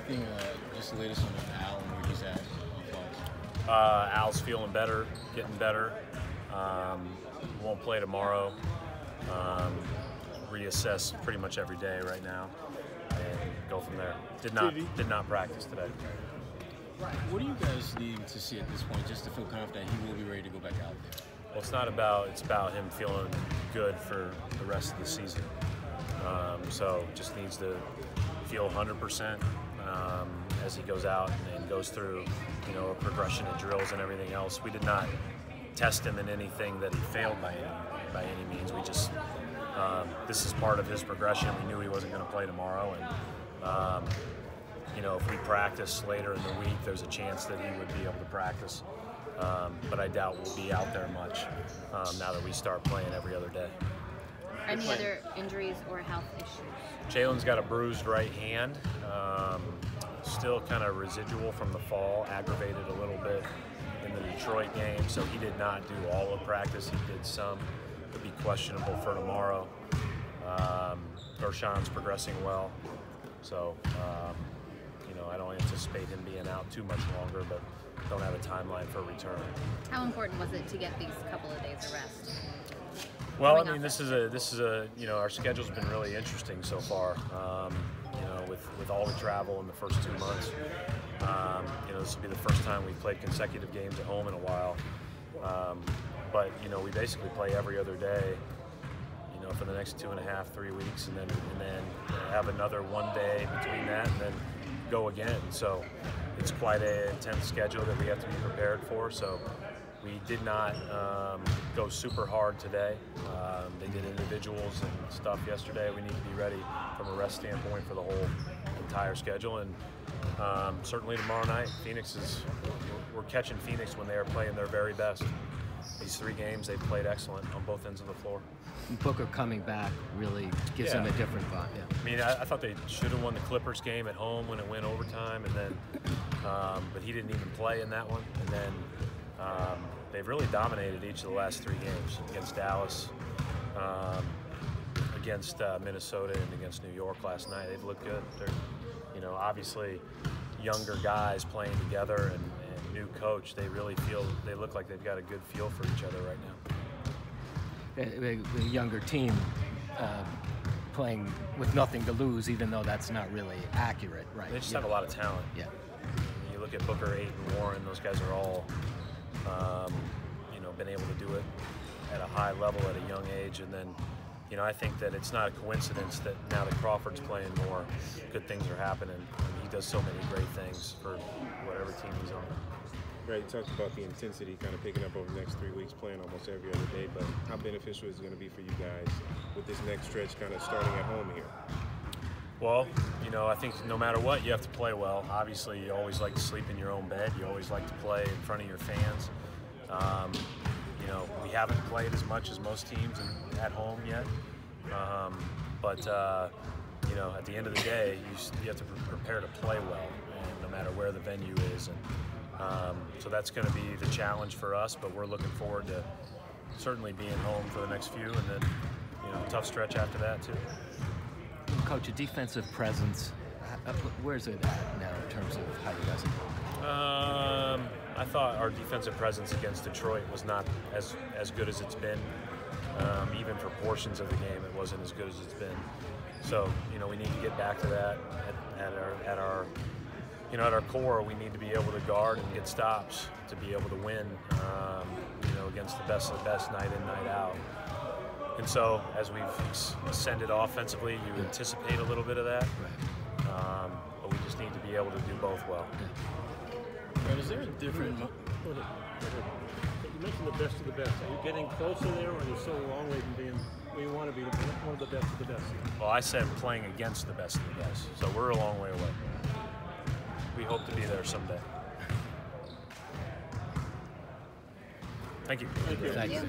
anything, just the latest on Al and where he's at? Al's feeling better, getting better. Won't play tomorrow. Reassess pretty much every day right now, and go from there. Did not practice today. What do you guys need to see at this point just to feel confident he will be ready to go back out there? Well, it's about him feeling good for the rest of the season. So just needs to feel 100% as he goes out and goes through, a progression of drills and everything else. We did not test him in anything that he failed by any means. We just this is part of his progression. We knew he wasn't going to play tomorrow, and if we practice later in the week, there's a chance that he would be able to practice. But I doubt we'll be out there much now that we start playing every other day. Any other injuries or health issues? JAYLEN's got a bruised right hand, still kind of residual from the fall, aggravated a little bit in the Detroit game, so he did not do all of practice. He did some. Could be questionable for tomorrow. Gershon's progressing well, so I don't anticipate him being out too much longer, but don't have a timeline for return. How important was it to get these couple of days of rest? Well, I mean, this is a our schedule's been really interesting so far. With all the travel in the first 2 months, this will be the first time we've played consecutive games at home in a while. But we basically play every other day, for the next 2.5, 3 weeks, and then have another 1 day between that, and then go again. So it's quite an intense schedule that we have to be prepared for. So we did not go super hard today. They did individuals and stuff yesterday. We need to be ready from a rest standpoint for the whole entire schedule. And certainly tomorrow night, we're catching Phoenix when they are playing their very best. These 3 games, they've played excellent on both ends of the floor. Booker coming back really gives them a different vibe. Yeah. I mean, I thought they should have won the Clippers game at home when it went overtime, and then, but he didn't even play in that one. And then they've really dominated each of the last 3 games against Dallas, against Minnesota, and against New York last night. They've looked good. They're, obviously younger guys playing together and new coach. They look like they've got a good feel for each other right now. A younger team playing with nothing to lose, even though that's not really accurate, right? They just have a lot of talent. Yeah. You look at Booker, Ayton, Warren; those guys are all, been able to do it at a high level at a young age. And then, I think that it's not a coincidence that now that Crawford's playing more, good things are happening. He does so many great things for whatever team he's on. Right, you talked about the intensity kind of picking up over the next 3 weeks, playing almost every other day, but how beneficial is it going to be for you guys with this next stretch kind of starting at home here? Well, I think no matter what, you have to play well. Obviously, you always like to sleep in your own bed. You always like to play in front of your fans. We haven't played as much as most teams at home yet. But at the end of the day, you have to prepare to play well, and no matter where the venue is. So that's going to be the challenge for us, but we're looking forward to certainly being home for the next few, and then tough stretch after that too. Coach, a defensive presence, where's it at now in terms of how you guys are playing? I thought our defensive presence against Detroit was not as good as it's been. Even for portions of the game, it wasn't as good as it's been. So we need to get back to that at our core. We need to be able to guard and get stops to be able to win, against the best of the best night in, night out. And so as we've ascended offensively, you anticipate a little bit of that. But we just need to be able to do both well. Right, is there a different... You mentioned the best of the best. Are you getting closer there, or are you so long way from being where you want to be, one of the best of the best? Well, I said playing against the best of the best, so we're a long way away. We hope to be there someday. Thank you. Thank you. Thank you.